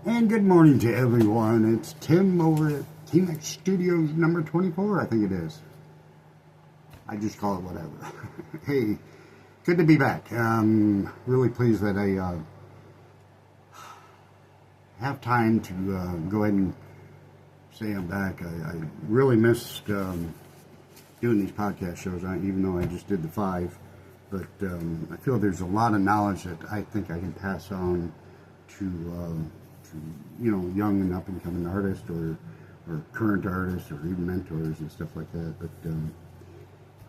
And good morning to everyone. It's Tim over at Team X Studios number 24, I think it is. I just call it whatever. Hey, good to be back. Really pleased that I have time to go ahead and say I'm back. I really missed doing these podcast shows, even though I just did the 5. But I feel there's a lot of knowledge that I think I can pass on to young and up and coming artists or current artists or even mentors and stuff like that. But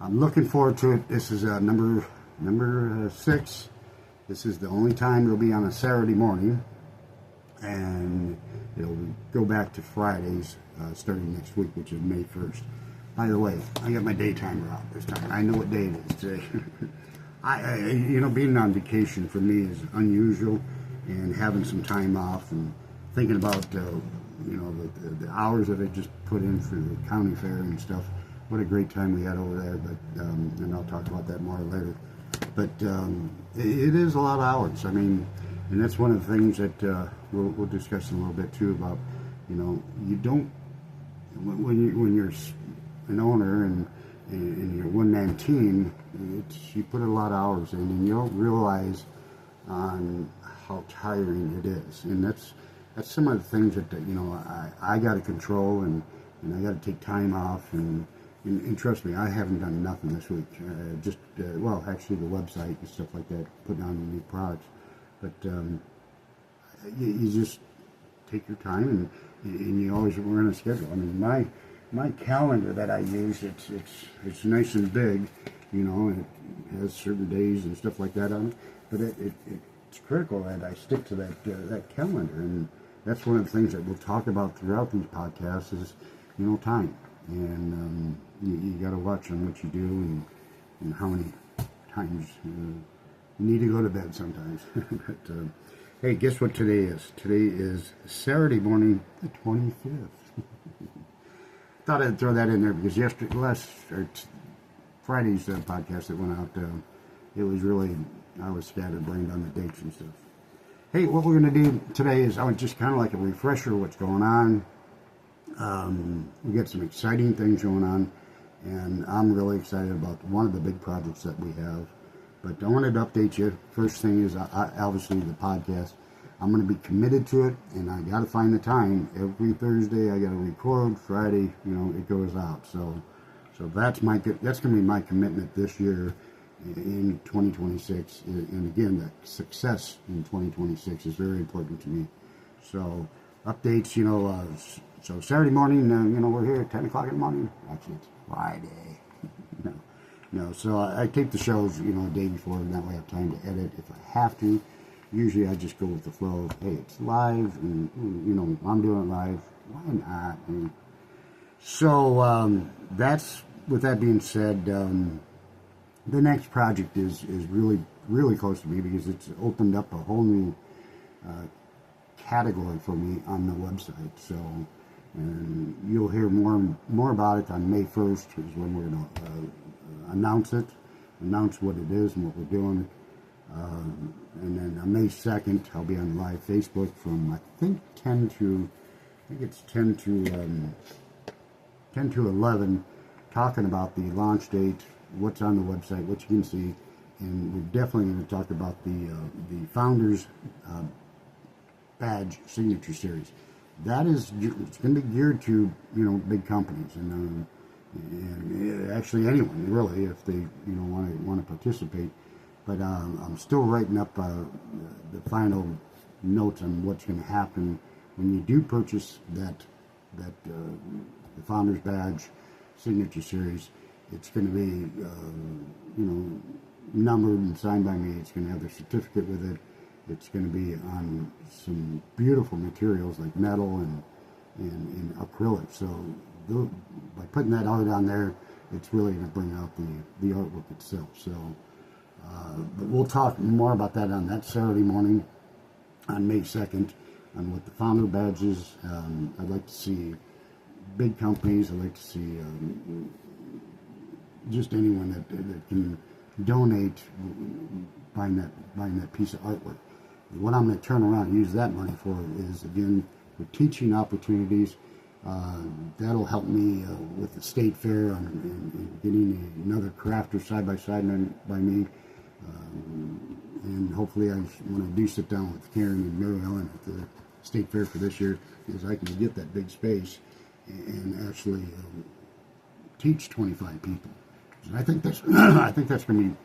I'm looking forward to it. This is number 6. This is the only time it'll be on a Saturday morning, and it'll go back to Fridays starting next week, which is May 1st. By the way, I got my day timer out this time. I know what day it is today. Being on vacation for me is unusual, and having some time off and thinking about the hours that I just put in for the county fair and stuff. What a great time we had over there, but and I'll talk about that more later. But it is a lot of hours. I mean, and that's one of the things that we'll discuss in a little bit too about. You don't when you're an owner and you're a one-man team, you put a lot of hours in, and you don't realize on how tiring it is. And that's some of the things that I got to control, and I got to take time off, and trust me, I haven't done nothing this week. Actually the website and stuff like that, putting on new products. But you just take your time, and you always run a schedule. I mean, my calendar that I use, it's nice and big, and it has certain days and stuff like that on it. But it's critical that I stick to that calendar, and that's one of the things that we'll talk about throughout these podcasts is, time. And you got to watch on what you do and how many times you need to go to bed sometimes. But hey, guess what today is? Today is Saturday morning, the 25th. Thought I'd throw that in there because Friday's podcast that went out, it was really, I was scatterbrained on the dates and stuff. Hey, what we're going to do today is I would just kind of like a refresher of what's going on. We got some exciting things going on, and I'm really excited about one of the big projects that we have. But I wanted to update you. First thing is obviously the podcast. I'm going to be committed to it, and I got to find the time. Every Thursday I got to record. Friday, it goes out. So that's going to be my commitment this year in 2026. And again, the success in 2026 is very important to me. So updates, so Saturday morning, we're here at 10 o'clock in the morning. Actually, it's Friday. No. So I tape the shows, a day before, and that way I have time to edit if I have to. Usually I just go with the flow. Hey, it's live, and I'm doing it live. Why not? And so that's, with that being said, the next project is really, really close to me because it's opened up a whole new category for me on the website. So, and you'll hear more about it on May 1st is when we're going to announce what it is and what we're doing. And then on May 2nd, I'll be on live Facebook from I think 10 to 11, talking about the launch date, what's on the website, what you can see, and we're definitely going to talk about the Founders Badge Signature Series. It's going to be geared to big companies and actually anyone really if they want to participate. But I'm still writing up the final notes on what's going to happen when you do purchase the Founders Badge Signature Series. It's going to be numbered and signed by me. It's going to have the certificate with it. It's going to be on some beautiful materials like metal and acrylic. So by putting that art on there, it's really going to bring out the artwork itself. So, but we'll talk more about that on that Saturday morning on May 2nd on what the founder badges. I'd like to see big companies. I'd like to see just anyone that can donate buying that piece of artwork. what I'm going to turn around and use that money for is, again, for teaching opportunities. That'll help me with the state fair and getting another crafter side by side by me. And hopefully, when I do sit down with Karen and Mary Ellen at the state fair for this year, is I can get that big space and actually teach 25 people. And I think that's going to be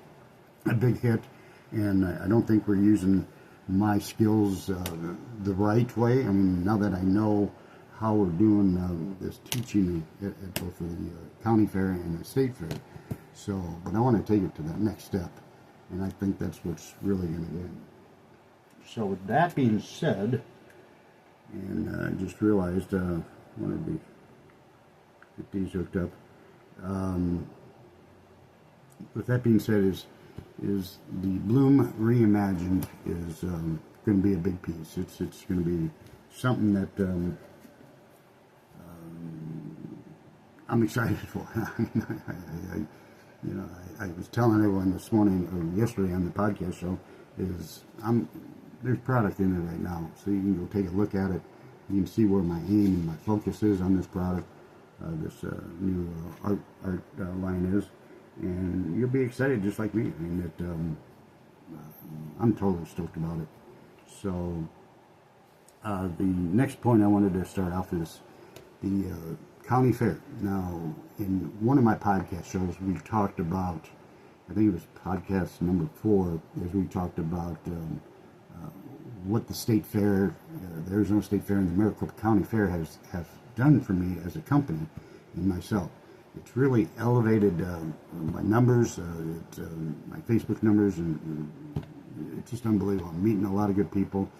a big hit. And I don't think we're using my skills the right way. I mean, now that I know how we're doing this teaching at both the county fair and the state fair, but I want to take it to that next step, and I think that's what's really going to win. So with that being said, and I just realized I wanted to get these hooked up. With that being said, is the Bloom Reimagined is going to be a big piece. It's going to be something that I'm excited for. I was telling everyone this morning or yesterday on the podcast show there's product in it right now, so you can go take a look at it. You can see where my aim and my focus is on this product, this new art line is. And you'll be excited just like me. I mean, I'm totally stoked about it. So, the next point I wanted to start off is the county fair. Now, in one of my podcast shows, we talked about, I think it was podcast number 4, as we talked about what the state fair, the Arizona State Fair and the Maricopa County Fair has done for me as a company and myself. It's really elevated my numbers, my Facebook numbers, and it's just unbelievable. I'm meeting a lot of good people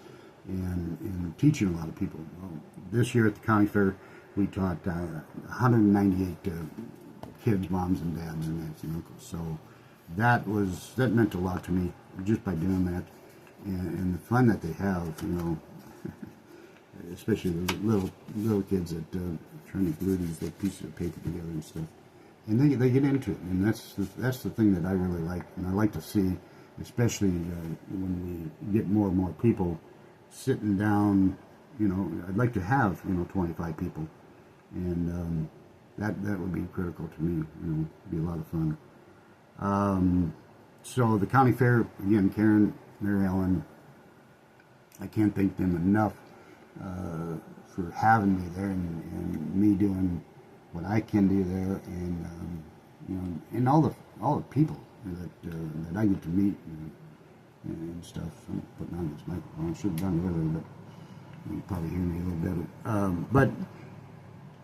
and teaching a lot of people. Well, this year at the county fair, we taught 198 kids, moms and dads, and aunts and uncles. So that meant a lot to me just by doing that, and the fun that they have, especially the little kids that trying to glue these little pieces of paper together and stuff, and they get into it, and that's the thing that I really like, and I like to see, especially when we get more and more people sitting down. I'd like to have 25 people, and that would be critical to me. It'd be a lot of fun. So the county fair, again, Karen, Mary Ellen, I can't thank them enough for having me there and me doing what I can do there, and all the people that I get to meet and stuff. I'm putting on this microphone. I should have done it earlier, but you can probably hear me a little better. But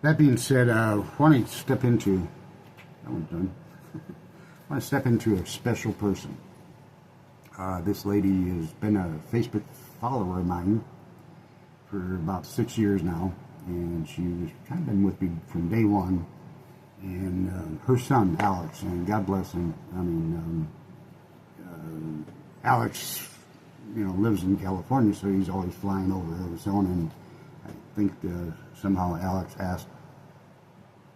that being said, I want to step into a special person. This lady has been a Facebook follower of mine for about 6 years now, and she's kind of been with me from day one. And her son, Alex, and God bless him. I mean, Alex, lives in California, so he's always flying over Arizona. And I think somehow Alex asked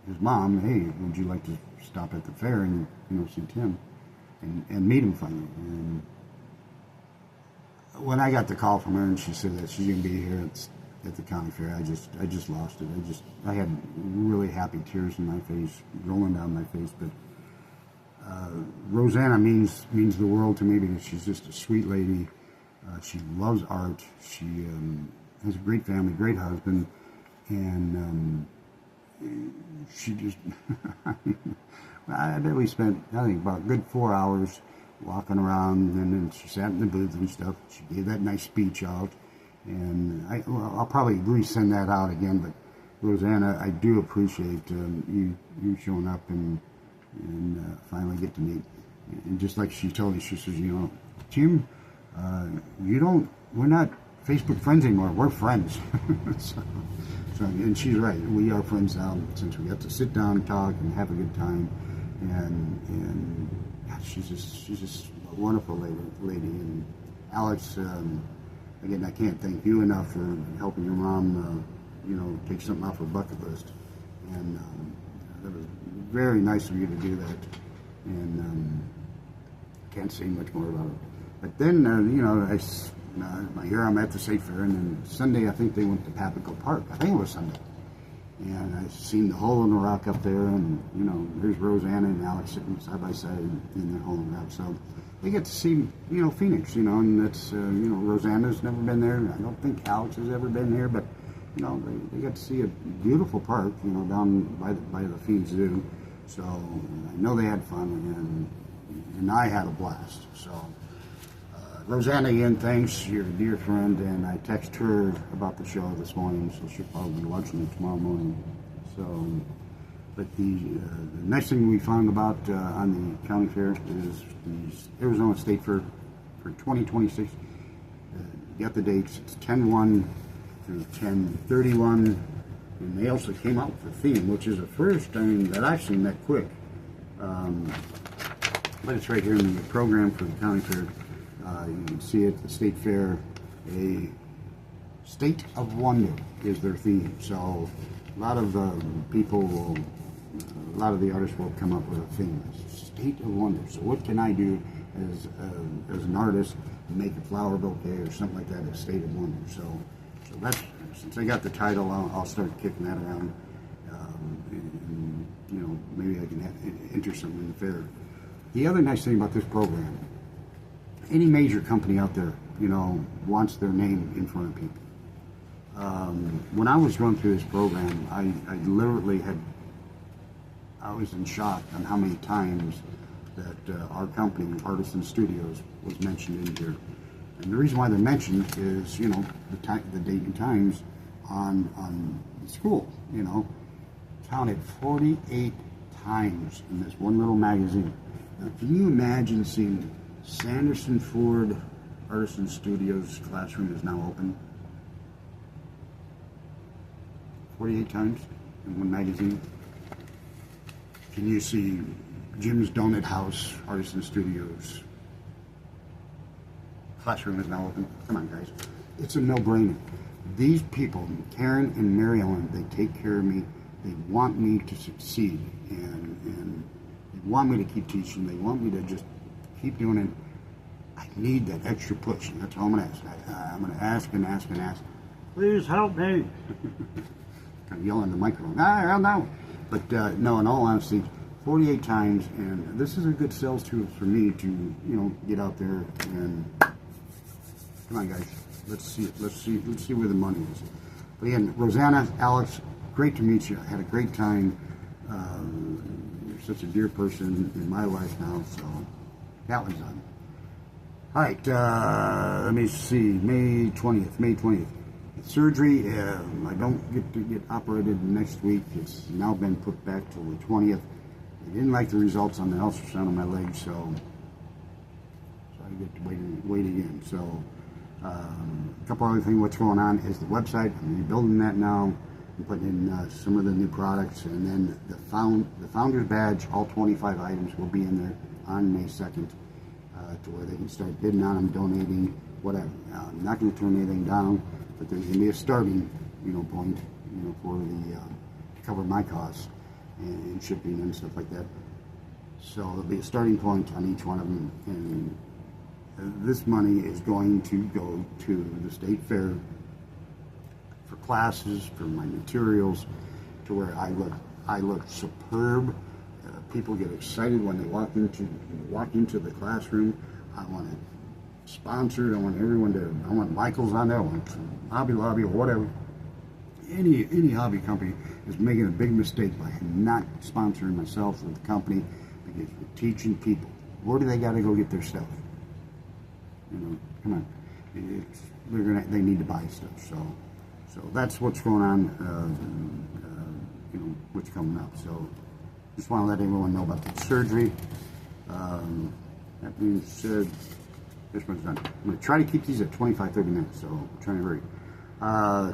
his mom, "Hey, would you like to stop at the fair and see Tim and meet him finally?" And when I got the call from her and she said that she's going to be here at the county fair, I just lost it. I had really happy tears in my face, rolling down my face. But Rosanna means the world to me because she's just a sweet lady. She loves art. She has a great family, great husband, and she just I bet we spent, I think, about a good 4 hours walking around, and then she sat in the booth and stuff. She gave that nice speech out, and I'll probably resend that out again. But Rosanna, I do appreciate you showing up and finally get to meet. And just like she told me, she says, Tim, we're not Facebook friends anymore. We're friends. And she's right. We are friends now since we got to sit down and talk and have a good time. And she's just a wonderful lady. And Alex, again, I can't thank you enough for helping your mom, take something off her bucket list. And that was very nice of you to do that. And can't say much more about it. But then, here I'm at the State Fair, and then Sunday I think they went to Papico Park. I think it was Sunday. And I seen the hole in the rock up there, and there's Rosanna and Alex sitting side by side in the hole in the rock. So they get to see Phoenix, and that's Rosanna's never been there. I don't think Alex has ever been here, but they got to see a beautiful park, down by the Phoenix Zoo. So I know they had fun, and I had a blast. So Rosanna, again, thanks. You're a dear friend, and I texted her about the show this morning, so she'll probably be watching it tomorrow morning. So, but the next thing we found about on the county fair is the Arizona State Fair for 2026. Got the dates. It's 10/1 through 10/31, and they also came out with a theme, which is the first time that I've seen that quick. But it's right here in the program for the county fair. You can see it, the State Fair, a State of Wonder is their theme. So a lot of people will, a lot of the artists will come up with a theme, State of Wonder. So what can I do as an artist to make a flower bouquet or something like that, a State of Wonder? So that's, since I got the title, I'll start kicking that around. And maybe I can enter something in the fair. The other nice thing about this program, any major company out there, wants their name in front of people. When I was going through this program, I literally I was in shock on how many times that our company, Artisan Studios, was mentioned in here. And the reason why they're mentioned is, the date and times on the school, counted 48 times in this one little magazine. Now, can you imagine seeing Sanderson Ford Artisan Studios classroom is now open 48 times in one magazine? Can you see Jim's Donut House Artisan Studios classroom is now open? Come on, guys. It's a no-brainer. These people, Karen and Mary Ellen, they take care of me. They want me to succeed, and they want me to keep teaching. They want me to just keep doing it. I need that extra push, and that's all I'm going to ask. I'm going to ask and ask and ask. Please help me. Kind of yelling in the microphone. No. But no, in all honesty, 48 times, and this is a good sales tool for me to, get out there and come on, guys. Let's see where the money is. But again, Rosanna, Alex, great to meet you. I had a great time. You're such a dear person in my life now, so that was done. All right, let me see, May 20th. Surgery, I don't get to get operated next week. It's now been put back till the 20th. I didn't like the results on the ultrasound on my leg, so I get to wait again. So, a couple other things, what's going on is the website. I'm rebuilding that now. I'm putting in some of the new products, and then the Founder's Badge, all 25 items will be in there on May 2nd. To where they can start bidding on them, donating, whatever. I'm not going to turn anything down, but there's going to be a starting, point, for the to cover my costs and shipping and stuff like that. So there'll be a starting point on each one of them, and this money is going to go to the State Fair for classes, for my materials, to where I look superb. People get excited when they walk into the classroom. I want it sponsored. I want Michael's on there. I want Hobby Lobby or whatever. Any hobby company is making a big mistake by not sponsoring myself or the company, because we're teaching people. Where do they got to go get their stuff? Come on. They need to buy stuff. So that's what's going on. What's coming up. So. Just want to let everyone know about the surgery. That being said, this one's done. I'm going to try to keep these at 25-30 minutes, so I'm trying to hurry.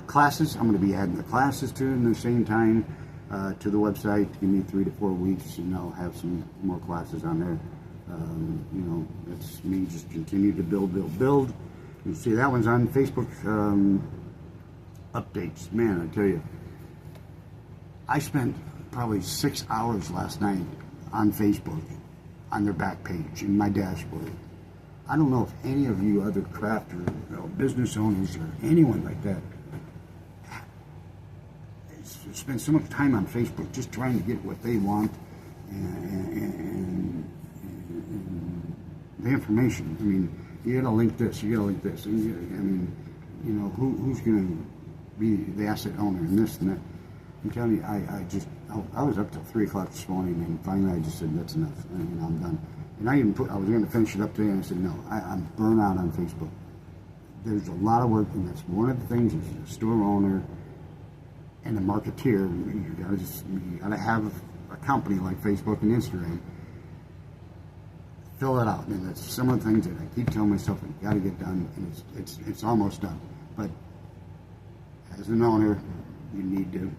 Classes, I'm going to be adding the classes to in the same time to the website. Give me 3 to 4 weeks, and I'll have some more classes on there. It's me just continue to build. You see that one's on Facebook updates. Man, I tell you, I spent probably 6 hours last night on Facebook, on their back page, in my dashboard. I don't know if any of you other craft or business owners or anyone like that spend so much time on Facebook just trying to get what they want and the information. I mean, you gotta link this, you gotta link this. And I mean, who's gonna be the asset owner and this and that? I'm telling you, I was up till 3 o'clock this morning, and finally I just said, that's enough, and I'm done. And I was going to finish it up today, and I said, no, I'm burnt out on Facebook. There's a lot of work, and that's one of the things as a store owner and a marketeer, you gotta have a company like Facebook and Instagram. Fill it out, and that's some of the things that I keep telling myself I got to get done, and it's almost done. But as an owner, you need to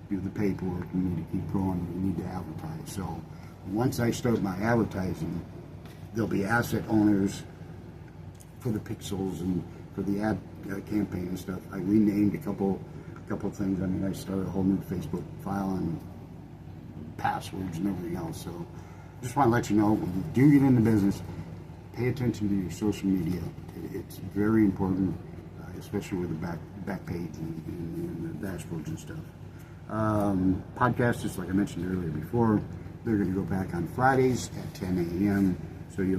do the paperwork, you need to keep going, you need to advertise. So once I start my advertising, there'll be asset owners for the pixels and for the ad campaign and stuff. I renamed a couple things. I mean, I started a whole new Facebook file and passwords and everything else. So just want to let you know, when you do get into business, pay attention to your social media. It's very important, especially with the back page and the dashboards and stuff. Podcasts, just like I mentioned earlier before, they're going to go back on Fridays at 10 a.m. So you'll